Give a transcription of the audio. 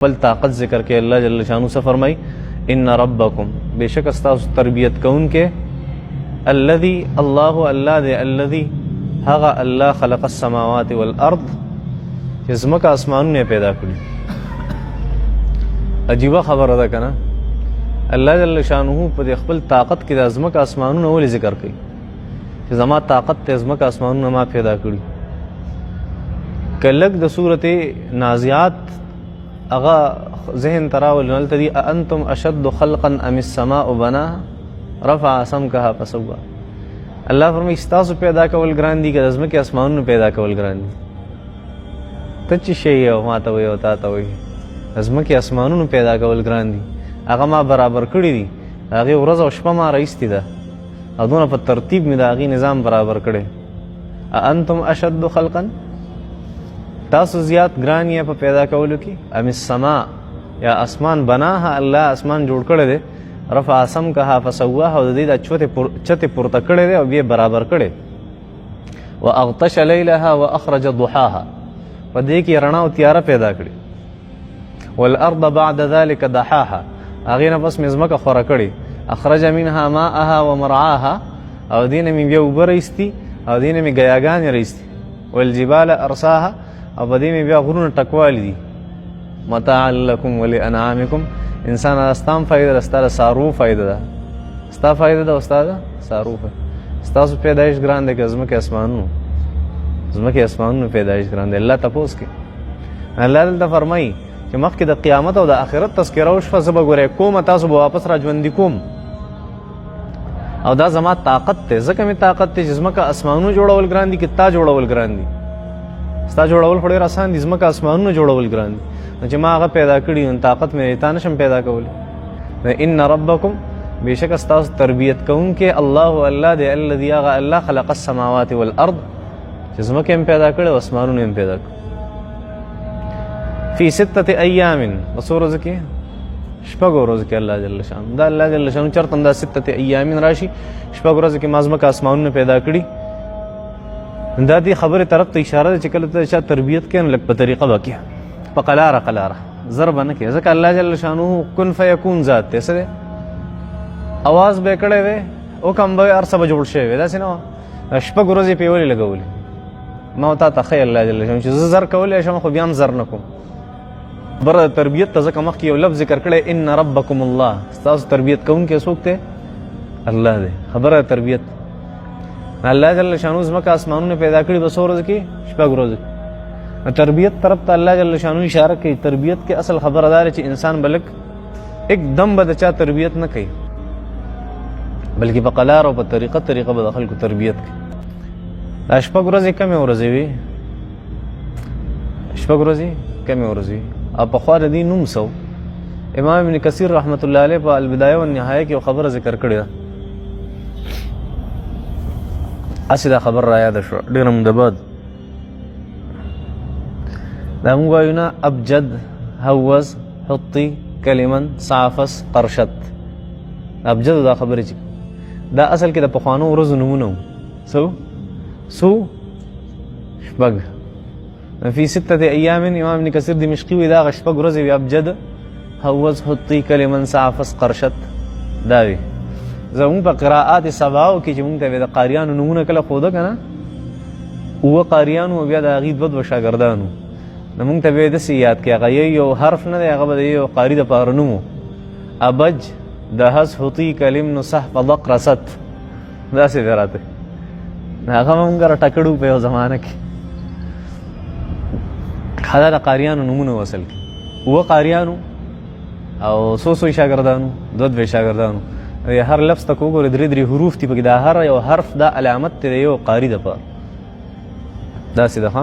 بل طاقت ذکر کے اللہ جل شانو سے فرمائی ان ربکم بے شک استاس تربیت کون کے الذي اللہ اللہ دے الذي هغه اللہ خلق السماوات والارض جسمک آسمان نے پیدا کړي. عجیبه خبره ده کنه. الله جل شانو په خپل طاقت کې د ازمک آسمانونو ول ذکر کوي چې زما طاقت ته ازمک آسمانونو ما پیدا کړي. کلک د سورته نازعات اغا ذهن تراول نلتدي انتم اشد خلقا ام السماء بناها رفع سمكها فسوا. الله فرمایي استاسو پیدا کول ګران دي که ازمکه اسمانونو پیدا کول ګران دي. ته چې شی او ما ته وي او تا ته وي ازمکه اسمانونو پیدا کول ګران دي هغه ما برابر کړی دي هغه ورځ او شپه ما رئیستی ده او دونه په ترتیب می دا هغه نظام برابر کړي. انتم اشد خلقا تاسو زیات ګران یې په پیدا کولو کې ام السما یا اسمان بناها الله اسمان جوړ کړی دی رفع سمکها فسواها او د دې د چته پورته کړی دی او بیا برابر کړی. واغطش ليلها واخرج ضحاها په دې کې رڼا او تیاره پیدا کړي. والارض بعد ذلك دحاها هغې نه پس مې ځمکه خوره کړې اخرج منها ماءها ومرعاها او دې نه مې بیا اوبه رایستي او دې نه مې ګیاګانې رایستي. والجبال ارساها او په دې مې بیا غرونه ټکوالی دي متاعا لکم ولانعامکم انسان استام فایده ده ستا د څاروو فایده ده ستا فایده ده او ستا د څاروو ستاسو پیدایش ګران دی که ځمکې اسمانونو پیدایش ګران دی. الله تپوس کې الله دلته فرمایي چې مخکې د قیامت او د آخرت تذکره وشوه زه به ګورې کوم تاسو به واپس را ژوندي کوم او دا زما طاقت دی ځکه مې طاقت دی چې ځمکه اسمانونو جوړول ګران دي که تا جوړول ګران دي. ستا جوړول خو ډېر اسان دي ځمکه اسمانونو جوړول ګران دي نو چې ما هغه پیدا کړي نو طاقت مې تا نشم پیدا کولی. ان ربکم بېشکه ستاسو تربیت کوونکی الله الله دی الذي هغه الله خلق السماوات والارض چې ځمکه هم پیدا کړې او اسمانونه هم پیدا کړي. فی ستة ایام په څو ورځو کې شپږو ورځو کې الله جل شانو دا الله جل شانو چېرته هم دا ستة ایام راشي شپږ ورځو کې ما ځمکه اسمانونه پیدا کړي. دا دې خبرې طرف ته اشاره ده چې کله ته چا تربیت کوې نو لږ په طریقه به کوې په قلاره زر به نه کوې ځکه الله جل شانو کن فیکون ذات دی څه دی اواز به یې کړی وی حکم به هر څه به جوړ شوی وی داسې نه وه شپږ ورځې پې ولې لګولې ما تا ته ښیي الله جل شانو چې زه زر کولی شم خو بیا هم زر نه کوم. بره تربیت ته ځکه مخکې یو لفظ ذکر کړی ان ربکم الله ستاسو تربیت کوونکی څوک دی الله دی. خبره تربیت الله جل شانو ځمکه اسمانونه پیدا کړي په څو ورځو کې شپږ ورځو کې. تربیت طرف ته الله جل شانو اشاره کوي. تربیت کې اصل خبره دا چې انسان بلک ایک دم به د چا تربیت نه کوي بلکې په قلار او په طریقه به د خلکو تربیت کوي. دا شپږ ورځې کمې ورځې وي شپږ ورځې کمې ورځې وي او پخوا د دې نوم سو امام ابن کثیر رحمت الله علیه په البدایه والنهایه کې یو خبره ذکر کړې ده اسی دا خبر را یاد شو ډېر هم د بعد دا موږ وایو نه ابجد هوز حطي کلمن صافس قرشت ابجد دا خبرې چې دا اصل کې د پخوانو ورځو نومونه سو شپږ فی ستة ایام امام ابن کثیر دمشقي وایي دا هغه شپږ ورځې وي ابجد هوز حطي کلمن صافس قرشت دا وي. زمون په قراءات سباو کې چې مونږ ته د قاریانو نمونه کله ښوده که نه اووه قاریانو بیا د هغې دوه شاګردانو نو مونږ ته بیا داسې یاد کړي هغه یو حرف نه دی هغه به د یو قاري دپاره نوم و ابج دهز حطي کلم نو صحف ضق رست داسې دی راته هغه مونږ راټکړو په یو زمانه کې دا د قاریانو نومونه و اصل کې اووه قاریانو او څو شاګردانو دوه شاګردانو هر لفظ ته کو ګورې درې حروف دي پکې دا هر یو حرف دا علامت دی د یو قاري دپاره داسې ده ښه